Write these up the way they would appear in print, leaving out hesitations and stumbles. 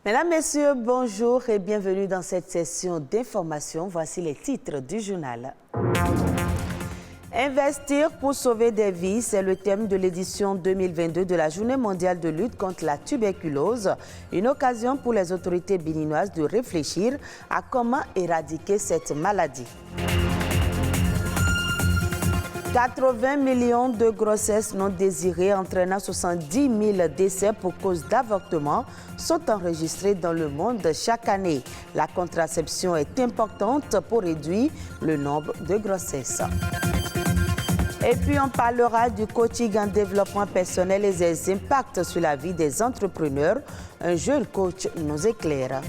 Mesdames, Messieurs, bonjour et bienvenue dans cette session d'information. Voici les titres du journal. Investir pour sauver des vies, c'est le thème de l'édition 2022 de la Journée mondiale de lutte contre la tuberculose. Une occasion pour les autorités béninoises de réfléchir à comment éradiquer cette maladie. 80 millions de grossesses non désirées entraînant 70 000 décès pour cause d'avortement sont enregistrés dans le monde chaque année. La contraception est importante pour réduire le nombre de grossesses. Et puis on parlera du coaching en développement personnel et ses impacts sur la vie des entrepreneurs. Un jeune coach nous éclaire.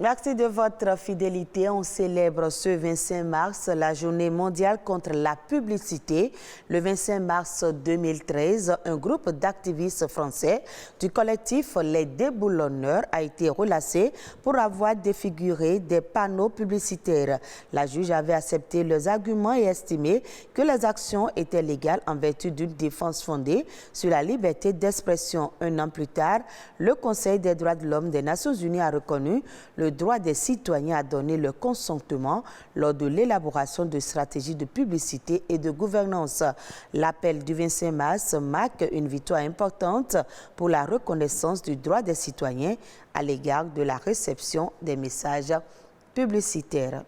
Merci de votre fidélité. On célèbre ce 25 mars la Journée mondiale contre la publicité. Le 25 mars 2013, un groupe d'activistes français du collectif Les Déboulonneurs a été relâché pour avoir défiguré des panneaux publicitaires. La juge avait accepté leurs arguments et estimé que les actions étaient légales en vertu d'une défense fondée sur la liberté d'expression. Un an plus tard, le Conseil des droits de l'homme des Nations Unies a reconnu le droit des citoyens à donner leur consentement lors de l'élaboration de stratégies de publicité et de gouvernance. L'appel du 25 mars marque une victoire importante pour la reconnaissance du droit des citoyens à l'égard de la réception des messages publicitaires.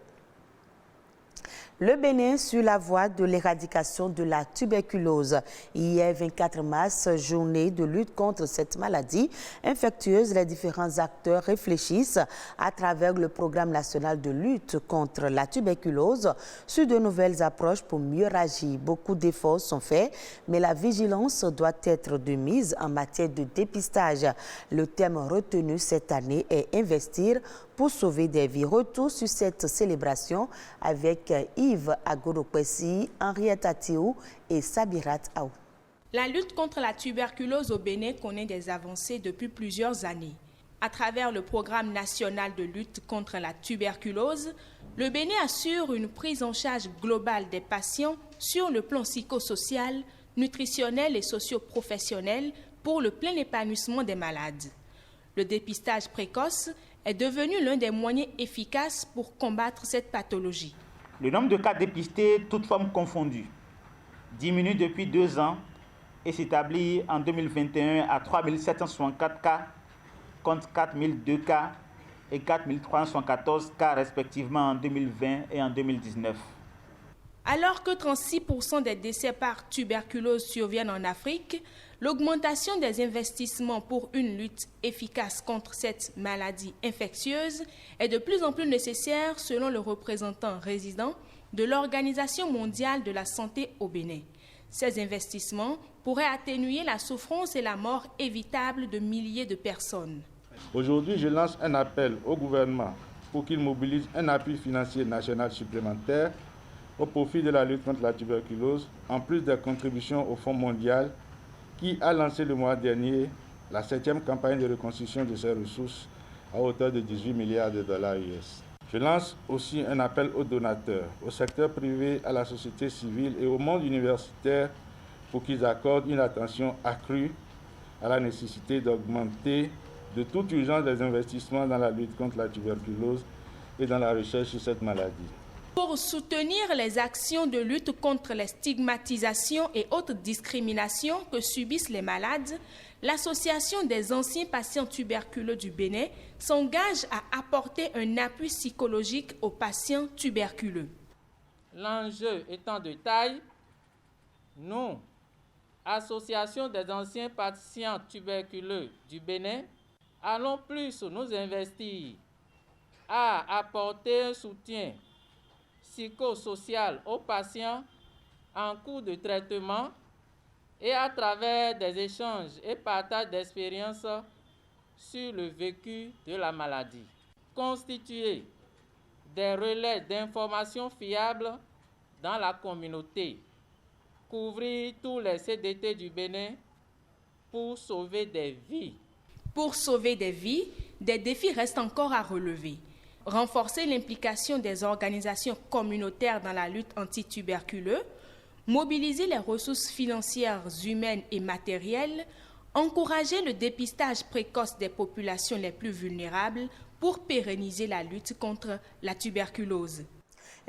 Le Bénin sur la voie de l'éradication de la tuberculose. Hier, 24 mars, journée de lutte contre cette maladie infectieuse. Les différents acteurs réfléchissent à travers le programme national de lutte contre la tuberculose sur de nouvelles approches pour mieux agir. Beaucoup d'efforts sont faits, mais la vigilance doit être de mise en matière de dépistage. Le thème retenu cette année est investir pour sauver des vies. Retour sur cette célébration avec Yves Agorokwesi, Henriette Atiou et Sabirat Aou. La lutte contre la tuberculose au Bénin connaît des avancées depuis plusieurs années. À travers le programme national de lutte contre la tuberculose, le Bénin assure une prise en charge globale des patients sur le plan psychosocial, nutritionnel et socio-professionnel pour le plein épanouissement des malades. Le dépistage précoce est devenu l'un des moyens efficaces pour combattre cette pathologie. Le nombre de cas dépistés, toutes formes confondues, diminue depuis 2 ans et s'établit en 2021 à 3 764 cas contre 4 002 cas et 4 314 cas respectivement en 2020 et en 2019. Alors que 36% des décès par tuberculose surviennent en Afrique, l'augmentation des investissements pour une lutte efficace contre cette maladie infectieuse est de plus en plus nécessaire selon le représentant résident de l'Organisation mondiale de la santé au Bénin. Ces investissements pourraient atténuer la souffrance et la mort évitable de milliers de personnes. Aujourd'hui, je lance un appel au gouvernement pour qu'il mobilise un appui financier national supplémentaire au profit de la lutte contre la tuberculose, en plus des contributions au Fonds mondial qui a lancé le mois dernier la 7e campagne de reconstruction de ses ressources à hauteur de 18 milliards de dollars US. Je lance aussi un appel aux donateurs, au secteur privé, à la société civile et au monde universitaire pour qu'ils accordent une attention accrue à la nécessité d'augmenter de toute urgence les investissements dans la lutte contre la tuberculose et dans la recherche sur cette maladie. Pour soutenir les actions de lutte contre les stigmatisations et autres discriminations que subissent les malades, l'Association des anciens patients tuberculeux du Bénin s'engage à apporter un appui psychologique aux patients tuberculeux. L'enjeu étant de taille, nous, Association des anciens patients tuberculeux du Bénin, allons plus nous investir à apporter un soutien psychosocial aux patients en cours de traitement et à travers des échanges et partages d'expériences sur le vécu de la maladie. Constituer des relais d'information fiables dans la communauté, couvrir tous les CDT du Bénin pour sauver des vies. Pour sauver des vies, des défis restent encore à relever. Renforcer l'implication des organisations communautaires dans la lutte anti-tuberculeux, mobiliser les ressources financières, humaines et matérielles, encourager le dépistage précoce des populations les plus vulnérables pour pérenniser la lutte contre la tuberculose.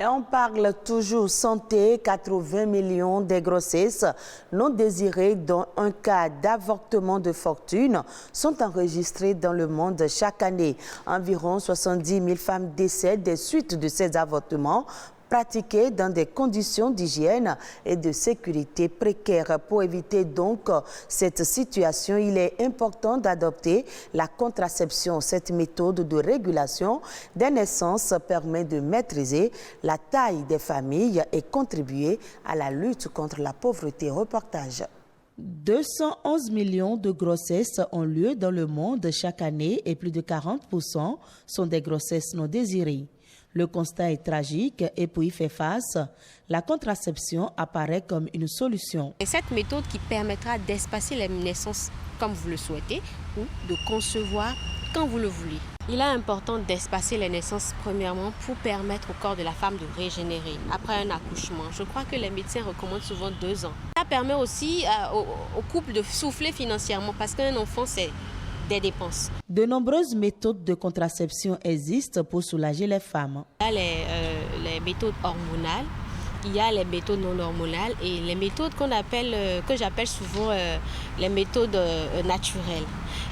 Et on parle toujours santé, 80 millions de grossesses non désirées dont un cas d'avortement de fortune sont enregistrés dans le monde chaque année. Environ 70 000 femmes décèdent des suites de ces avortements pratiqués dans des conditions d'hygiène et de sécurité précaires. Pour éviter donc cette situation, il est important d'adopter la contraception. Cette méthode de régulation des naissances permet de maîtriser la taille des familles et contribuer à la lutte contre la pauvreté. Reportage. 211 millions de grossesses ont lieu dans le monde chaque année et plus de 40% sont des grossesses non désirées. Le constat est tragique et pour y faire face, la contraception apparaît comme une solution. Et cette méthode qui permettra d'espacer les naissances comme vous le souhaitez ou de concevoir quand vous le voulez. Il est important d'espacer les naissances premièrement pour permettre au corps de la femme de régénérer après un accouchement. Je crois que les médecins recommandent souvent 2 ans. Ça permet aussi au couple de souffler financièrement parce qu'un enfant c'est des dépenses. De nombreuses méthodes de contraception existent pour soulager les femmes. Il y a les méthodes hormonales, il y a les méthodes non hormonales et les méthodes que j'appelle souvent les méthodes naturelles.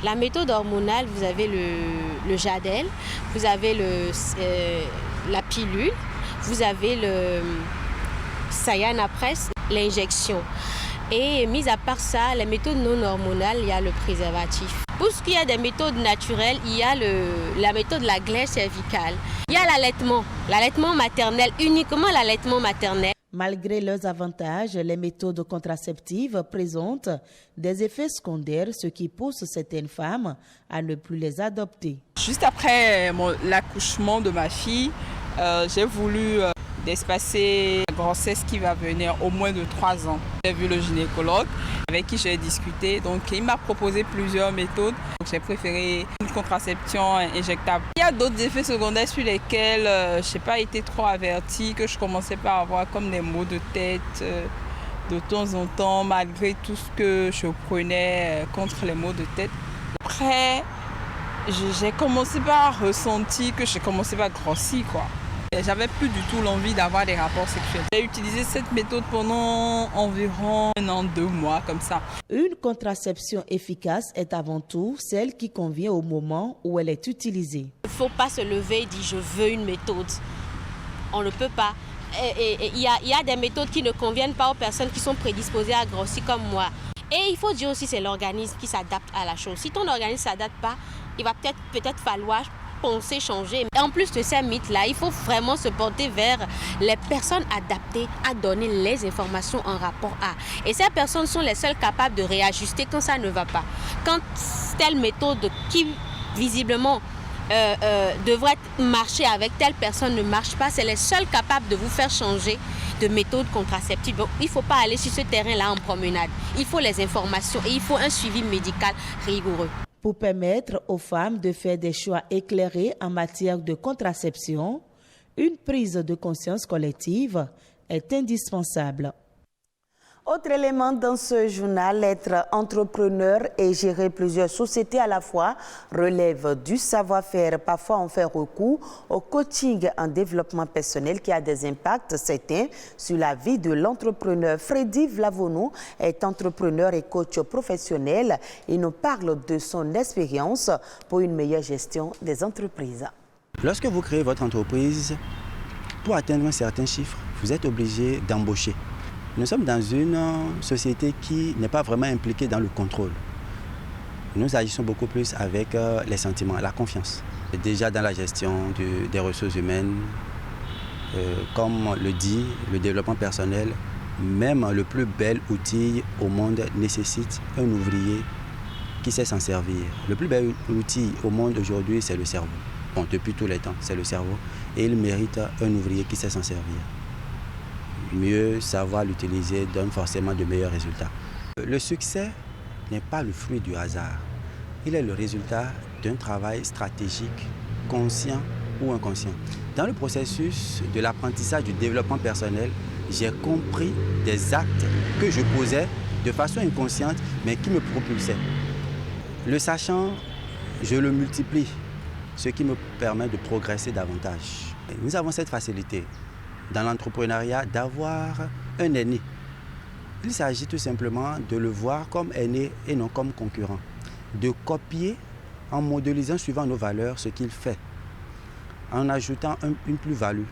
La méthode hormonale, vous avez le Jadel, vous avez la pilule, vous avez le Sayana Press, l'injection. Et mis à part ça, les méthodes non hormonales, il y a le préservatif. Pour ce qui est des méthodes naturelles, il y a la méthode de la glaire cervicale. Il y a l'allaitement maternel, uniquement l'allaitement maternel. Malgré leurs avantages, les méthodes contraceptives présentent des effets secondaires, ce qui pousse certaines femmes à ne plus les adopter. Juste après l'accouchement de ma fille, j'ai voulu d'espacer la grossesse qui va venir au moins de 3 ans. J'ai vu le gynécologue avec qui j'ai discuté, donc il m'a proposé plusieurs méthodes. J'ai préféré une contraception injectable. Il y a d'autres effets secondaires sur lesquels je n'ai pas été trop avertie, que je commençais par avoir comme des maux de tête de temps en temps, malgré tout ce que je prenais contre les maux de tête. Après, j'ai commencé par ressentir que j'ai commencé par grossir, quoi. J'avais plus du tout l'envie d'avoir des rapports sexuels. J'ai utilisé cette méthode pendant environ 1 an, 2 mois, comme ça. Une contraception efficace est avant tout celle qui convient au moment où elle est utilisée. Il ne faut pas se lever et dire je veux une méthode. On ne peut pas. Il y a des méthodes qui ne conviennent pas aux personnes qui sont prédisposées à grossir comme moi. Et il faut dire aussi que c'est l'organisme qui s'adapte à la chose. Si ton organisme ne s'adapte pas, il va peut-être falloir penser, changer. Et en plus de ces mythes-là, il faut vraiment se porter vers les personnes adaptées à donner les informations en rapport à. Et ces personnes sont les seules capables de réajuster quand ça ne va pas. Quand telle méthode qui visiblement devrait marcher avec telle personne ne marche pas, c'est les seuls capables de vous faire changer de méthode contraceptive. Donc, il ne faut pas aller sur ce terrain-là en promenade. Il faut les informations et il faut un suivi médical rigoureux. Pour permettre aux femmes de faire des choix éclairés en matière de contraception, une prise de conscience collective est indispensable. Autre élément dans ce journal, être entrepreneur et gérer plusieurs sociétés à la fois relève du savoir-faire. Parfois, on fait recours au coaching en développement personnel qui a des impacts certains sur la vie de l'entrepreneur. Freddy Vlavonou est entrepreneur et coach professionnel. Il nous parle de son expérience pour une meilleure gestion des entreprises. Lorsque vous créez votre entreprise, pour atteindre un certain chiffre, vous êtes obligé d'embaucher. Nous sommes dans une société qui n'est pas vraiment impliquée dans le contrôle. Nous agissons beaucoup plus avec les sentiments, la confiance. Déjà dans la gestion des ressources humaines, comme le dit le développement personnel, même le plus bel outil au monde nécessite un ouvrier qui sait s'en servir. Le plus bel outil au monde aujourd'hui, c'est le cerveau. Bon, depuis tous les temps, c'est le cerveau. Et il mérite un ouvrier qui sait s'en servir. Mieux savoir l'utiliser donne forcément de meilleurs résultats. Le succès n'est pas le fruit du hasard. Il est le résultat d'un travail stratégique, conscient ou inconscient. Dans le processus de l'apprentissage du développement personnel, j'ai compris des actes que je posais de façon inconsciente, mais qui me propulsaient. Le sachant, je le multiplie, ce qui me permet de progresser davantage. Nous avons cette facilité dans l'entrepreneuriat d'avoir un aîné. Il s'agit tout simplement de le voir comme aîné et non comme concurrent. De copier en modélisant suivant nos valeurs ce qu'il fait, en ajoutant une plus-value.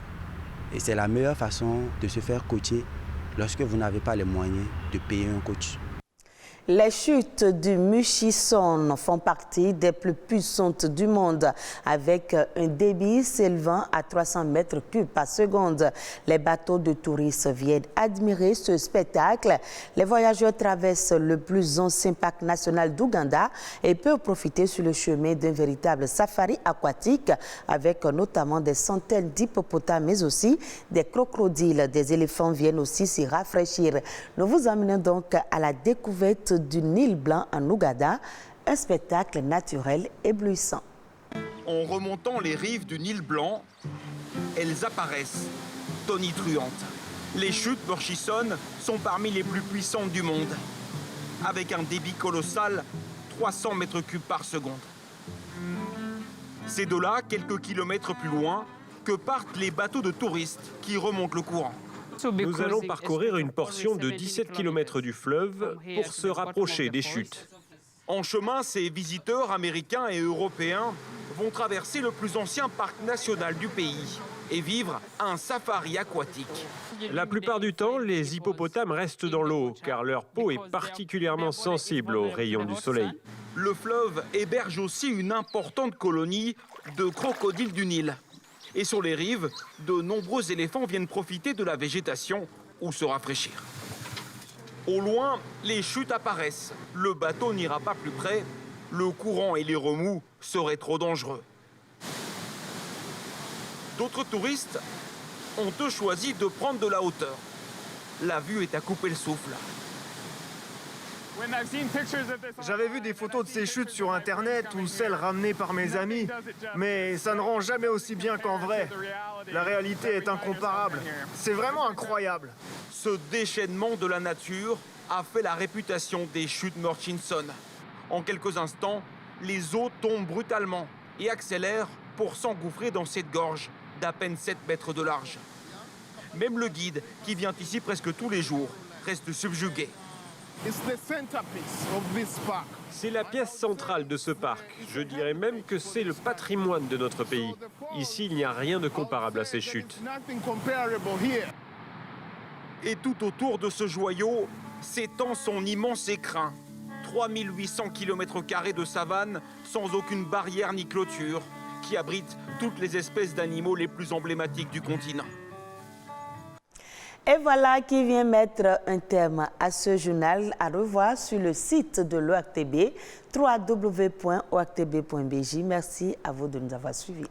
Et c'est la meilleure façon de se faire coacher lorsque vous n'avez pas les moyens de payer un coach. Les chutes du Murchison font partie des plus puissantes du monde, avec un débit s'élevant à 300 mètres cubes par seconde. Les bateaux de touristes viennent admirer ce spectacle. Les voyageurs traversent le plus ancien parc national d'Ouganda et peuvent profiter sur le chemin d'un véritable safari aquatique, avec notamment des centaines d'hippopotames, mais aussi des crocodiles. Des éléphants viennent aussi s'y rafraîchir. Nous vous emmenons donc à la découverte du Nil blanc en Ouganda, un spectacle naturel éblouissant. En remontant les rives du Nil blanc, elles apparaissent, tonitruantes. Les chutes Murchison sont parmi les plus puissantes du monde, avec un débit colossal, 300 mètres cubes par seconde. C'est de là, quelques kilomètres plus loin, que partent les bateaux de touristes qui remontent le courant. Nous allons parcourir une portion de 17 km du fleuve pour se rapprocher des chutes. En chemin, ces visiteurs américains et européens vont traverser le plus ancien parc national du pays et vivre un safari aquatique. La plupart du temps, les hippopotames restent dans l'eau car leur peau est particulièrement sensible aux rayons du soleil. Le fleuve héberge aussi une importante colonie de crocodiles du Nil. Et sur les rives, de nombreux éléphants viennent profiter de la végétation ou se rafraîchir. Au loin, les chutes apparaissent. Le bateau n'ira pas plus près. Le courant et les remous seraient trop dangereux. D'autres touristes ont eux choisi de prendre de la hauteur. La vue est à couper le souffle. J'avais vu des photos de ces chutes sur Internet ou celles ramenées par mes amis, mais ça ne rend jamais aussi bien qu'en vrai. La réalité est incomparable. C'est vraiment incroyable. Ce déchaînement de la nature a fait la réputation des chutes Murchison. En quelques instants, les eaux tombent brutalement et accélèrent pour s'engouffrer dans cette gorge d'à peine 7 mètres de large. Même le guide, qui vient ici presque tous les jours, reste subjugué. C'est la pièce centrale de ce parc. Je dirais même que c'est le patrimoine de notre pays. Ici, il n'y a rien de comparable à ces chutes. Et tout autour de ce joyau s'étend son immense écrin. 3800 km² de savane sans aucune barrière ni clôture, qui abrite toutes les espèces d'animaux les plus emblématiques du continent. Et voilà qui vient mettre un terme à ce journal, à revoir sur le site de l'OACTB, www.oactb.bj. Merci à vous de nous avoir suivis.